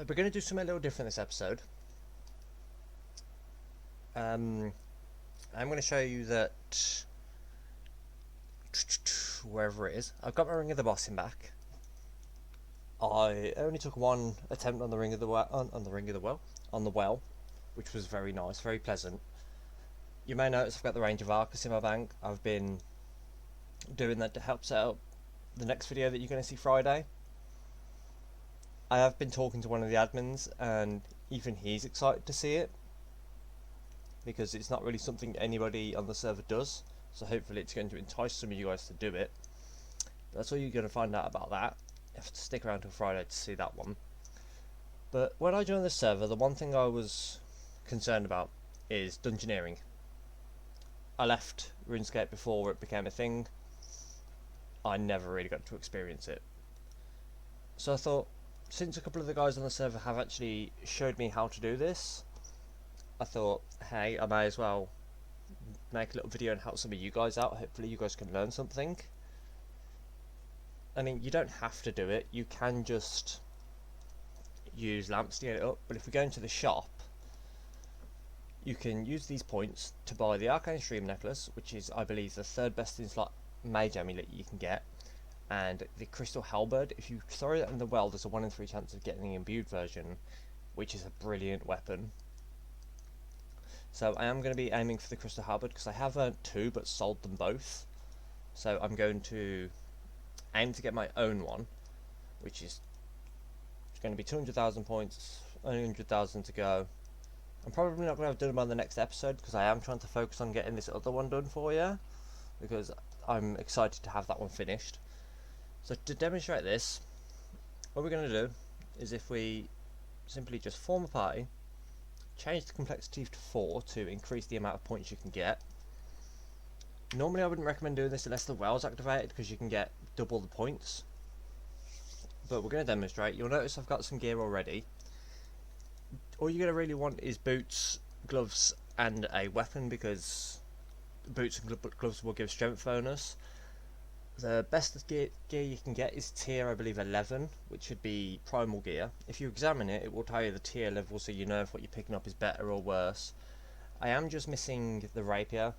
So we're going to do something a little different this episode. I'm going to show you that wherever it is, I've got my Ring of the Bossing back. I only took one attempt on the Ring of the Well, which was very nice, very pleasant. You may notice I've got the Range of Arcus in my bank. I've been doing that to help set up the next video that you're going to see Friday. I have been talking to one of the admins, and even he's excited to see it, because it's not really something anybody on the server does, so hopefully it's going to entice some of you guys to do it. But that's all you're going to find out about that. You have to stick around till Friday to see that one. But when I joined the server, the one thing I was concerned about is Dungeoneering. I left RuneScape before it became a thing. I never really got to experience it. So I thought, since a couple of the guys on the server have actually showed me how to do this, I thought, hey, I may as well make a little video and help some of you guys out. Hopefully you guys can learn something. I mean, you don't have to do it. You can just use lamps to get it up. But if we go into the shop, you can use these points to buy the Arcane Stream Necklace, which is, I believe, the third best in slot mage amulet you can get. And the Crystal Halberd. If you throw that in the well, there's a 1 in 3 chance of getting the imbued version, which is a brilliant weapon. So I am going to be aiming for the Crystal Halberd because I have earned 2 but sold them both. So I'm going to aim to get my own one, which is going to be 200,000 points, only 100,000 to go. I'm probably not going to have done them on the next episode because I am trying to focus on getting this other one done for you, because I'm excited to have that one finished. So to demonstrate this, what we're going to do is, if we simply just form a party, change the complexity to 4 to increase the amount of points you can get. Normally I wouldn't recommend doing this unless the well's activated, because you can get double the points. But we're going to demonstrate. You'll notice I've got some gear already. All you're going to really want is boots, gloves and a weapon, because boots and gloves will give strength bonus. The best gear you can get is tier, I believe, 11, which should be primal gear. If you examine it, it will tell you the tier level, so you know if what you're picking up is better or worse. I am just missing the rapier.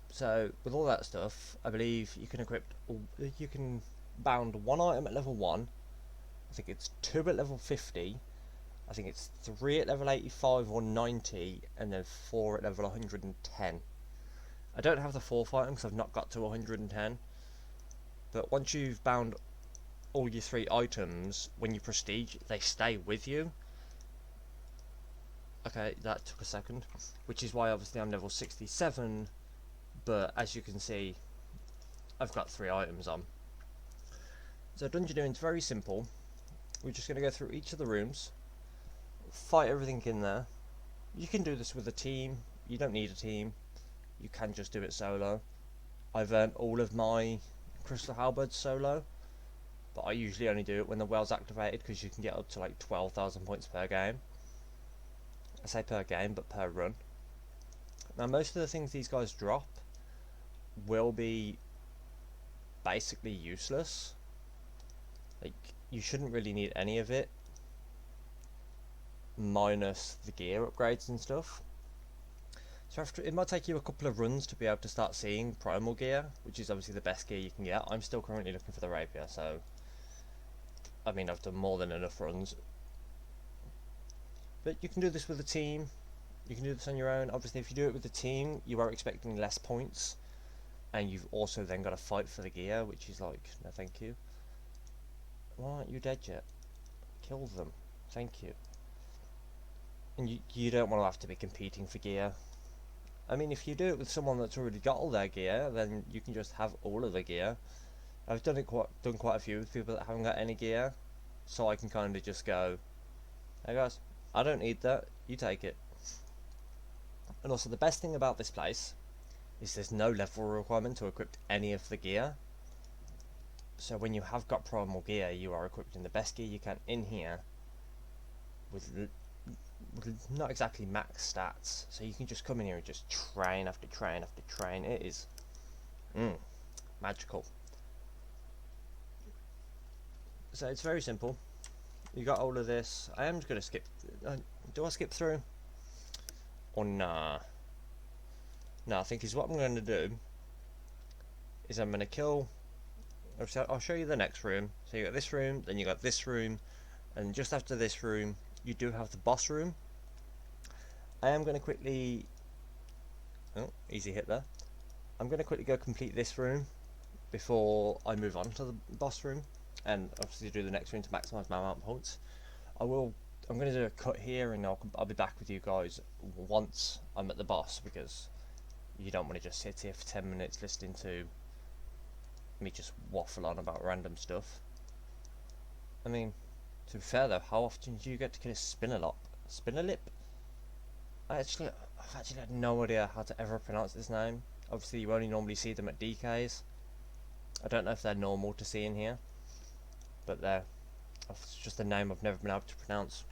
So with all that stuff, I believe you can bound 1 item at level 1. I think it's 2 at level 50. I think it's 3 at level 85 or 90, and then 4 at level 110. I don't have the 4th item because I've not got to 110. But once you've bound all your 3 items, when you prestige, they stay with you. Okay, that took a second. Which is why obviously I'm level 67, but as you can see, I've got 3 items on. So Dungeoneering is very simple. We're just going to go through each of the rooms, fight everything in there. You can do this with a team. You don't need a team. You can just do it solo. I've earned all of my Crystal Halberd solo, but I usually only do it when the well's activated, because you can get up to like 12,000 points per game. I say per game, but per run. Now most of the things these guys drop will be basically useless. Like, you shouldn't really need any of it, minus the gear upgrades and stuff. So it might take you a couple of runs to be able to start seeing primal gear, which is obviously the best gear you can get. I'm still currently looking for the rapier, so I mean, I've done more than enough runs. But you can do this with a team. You can do this on your own. Obviously, if you do it with a team, you are expecting less points, and you've also then got to fight for the gear, which is like, no thank you. Why aren't you dead yet? Kill them. Thank you. And you don't want to have to be competing for gear. I mean, if you do it with someone that's already got all their gear, then you can just have all of the gear. I've done quite a few with people that haven't got any gear, so I can kind of just go, hey guys, I don't need that, you take it. And also, the best thing about this place is there's no level requirement to equip any of the gear. So when you have got primal gear, you are equipped in the best gear you can in here, with not exactly max stats, so you can just come in here and just train after train after train. It is magical. So it's very simple. you got all of this. I am just going to skip. Do I skip through? Or nah? No, I think is what I'm going to do is I'm going to kill. I'll show you the next room. So you got this room, then you got this room, and just after this room, you do have the boss room. I am going to quickly. Oh, easy hit there. I'm going to quickly go complete this room before I move on to the boss room, and obviously do the next room to maximise my amount of points. I'm going to do a cut here, and I'll be back with you guys once I'm at the boss, because you don't want to just sit here for 10 minutes listening to me just waffle on about random stuff. I mean, to be fair though, how often do you get to kill a Spinnerlip? I've actually had no idea how to ever pronounce this name. Obviously you only normally see them at DKs. I don't know if they're normal to see in here, but it's just a name I've never been able to pronounce.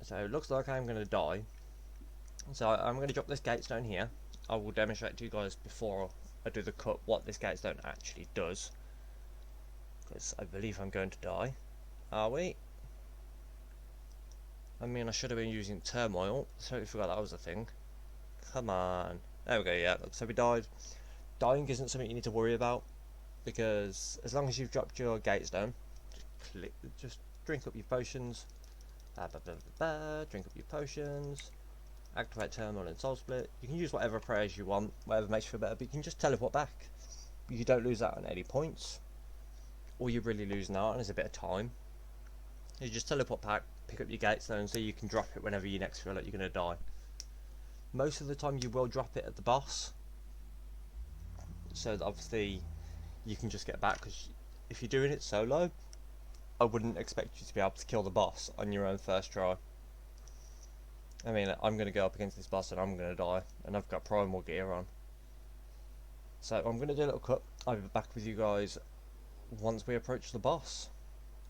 So it looks like I'm going to die. So I'm going to drop this gatestone here. I will demonstrate to you guys before I do the cut what this gatestone actually does, because I believe I'm going to die. Are we? I mean, I should have been using turmoil. Totally forgot that was a thing. Come on. There we go, yeah. So we died. Dying isn't something you need to worry about, because as long as you've dropped your gatestone, just drink up your potions. Drink up your potions. Activate turmoil and soul split. You can use whatever prayers you want, whatever makes you feel better, but you can just teleport back. You don't lose out on any points. All you're really losing out on is a bit of time. You just teleport back, pick up your gatestone, so you can drop it whenever you next feel like you're going to die. Most of the time you will drop it at the boss, so that obviously you can just get back, because if you're doing it solo, I wouldn't expect you to be able to kill the boss on your own first try. I mean, I'm going to go up against this boss and I'm going to die, and I've got primal gear on. So I'm going to do a little cut. I'll be back with you guys once we approach the boss.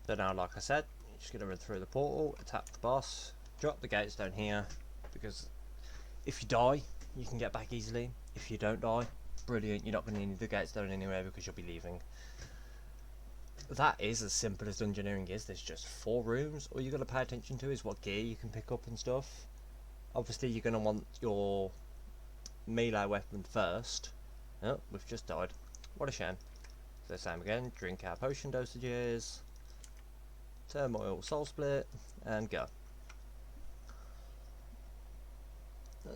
So now, like I said, you're just going to run through the portal, attack the boss, drop the gatestone here, because if you die, you can get back easily. If you don't die, brilliant, you're not going to need the gatestone anywhere because you'll be leaving. That is as simple as Dungeoneering is. There's just 4 rooms. All you've got to pay attention to is what gear you can pick up and stuff. Obviously you're going to want your melee weapon first. Oh, we've just died. What a shame. So same again, drink our potion dosages, turmoil, soul split, and go.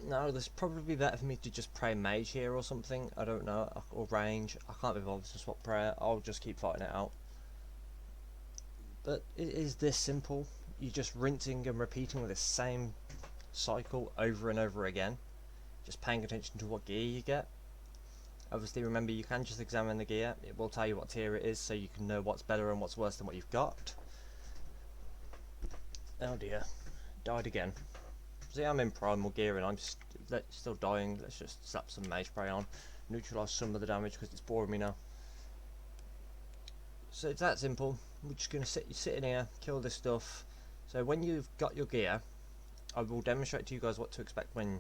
Now this probably be better for me to just pray mage here or something, I don't know, or range. I can't be bothered to swap prayer, I'll just keep fighting it out. But it is this simple. You're just rinsing and repeating the same cycle over and over again, just paying attention to what gear you get. Obviously remember, you can just examine the gear, it will tell you what tier it is, so you can know what's better and what's worse than what you've got. Oh dear, died again. See, I'm in primal gear and I'm still dying. Let's just slap some mage spray on, neutralise some of the damage because it's boring me now. So it's that simple. We're just going to sit in here, kill this stuff. So when you've got your gear, I will demonstrate to you guys what to expect when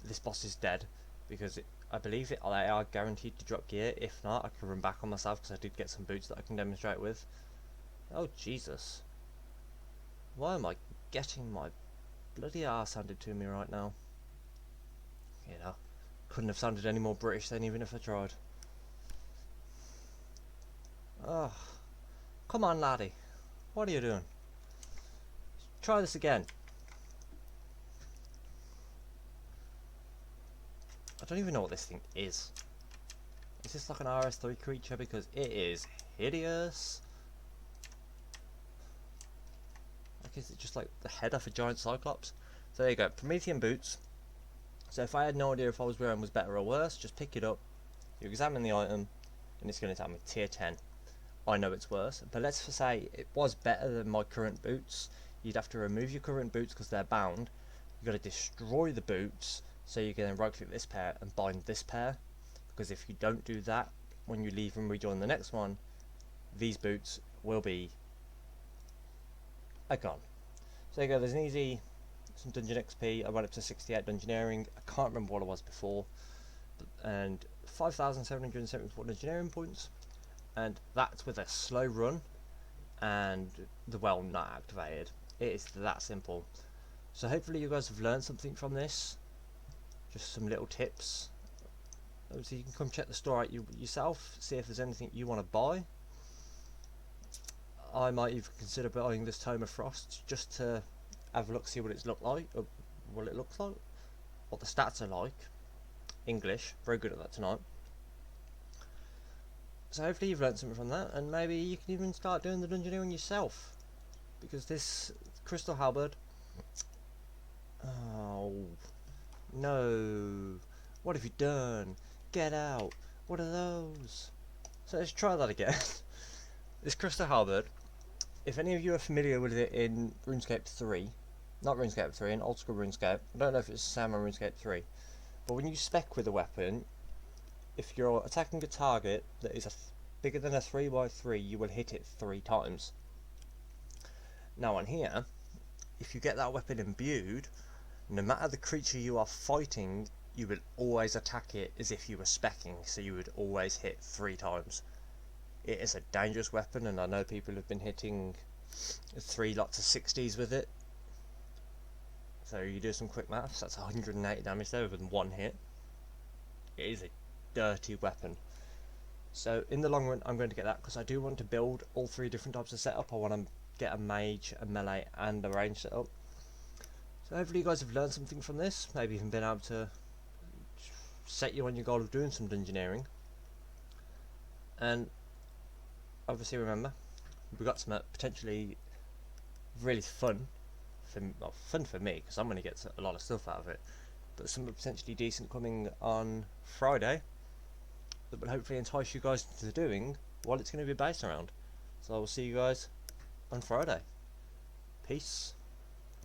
this boss is dead, because I believe they are guaranteed to drop gear. If not, I can run back on myself because I did get some boots that I can demonstrate with. Oh Jesus, why am I getting my bloody arse handed to me right now? You know, couldn't have sounded any more British then, even if I tried. Oh, come on laddie, what are you doing? Try this again. I don't even know what this thing is. Is this like an RS3 creature? Because it is hideous. Like, is it just like the head of a giant cyclops? So there you go, Promethean boots. So if I had no idea if I was wearing was better or worse, just pick it up, you examine the item, and it's going to tell me tier 10. I know it's worse, but let's say it was better than my current boots. You'd have to remove your current boots because they're bound. You've got to destroy the boots, so you can then right click this pair and bind this pair, because if you don't do that, when you leave and rejoin the next one, these boots will be gone. So there you go, there's an easy, some dungeon XP. I went up to 68 Dungeoneering. I can't remember what it was before, and 5,774 Dungeoneering points, and that's with a slow run. and the well not activated. It is that simple. So hopefully you guys have learned something from this, just some little tips. Obviously you can come check the store out yourself, see if there's anything you want to buy. I might even consider buying this Tome of Frost just to have a look, see what it looks like, what the stats are like. English, very good at that tonight. So hopefully you've learned something from that, and maybe you can even start doing the Dungeoneering yourself, because this Crystal Halberd, oh no, what have you done? Get out, what are those? So let's try that again. This Crystal Halberd, if any of you are familiar with it in RuneScape 3, not RuneScape 3, in old school RuneScape, I don't know if it's the same on RuneScape 3, but when you spec with a weapon, if you're attacking a target that is bigger than a 3x3, you will hit it 3 times. Now on here, if you get that weapon imbued, no matter the creature you are fighting, you will always attack it as if you were speccing, so you would always hit 3 times. It is a dangerous weapon, and I know people have been hitting 3 lots of 60s with it. So you do some quick maths, that's 180 damage there with 1 hit. It is a dirty weapon. So in the long run I'm going to get that, because I do want to build all 3 different types of setup. I want to get a mage, a melee and a range setup. So hopefully you guys have learned something from this, maybe even been able to set you on your goal of doing some Dungeoneering. And obviously remember, we've got some potentially really fun for me, because I'm going to get a lot of stuff out of it, but something potentially decent coming on Friday that will hopefully entice you guys into doing what it's going to be based around. So I will see you guys on Friday. Peace.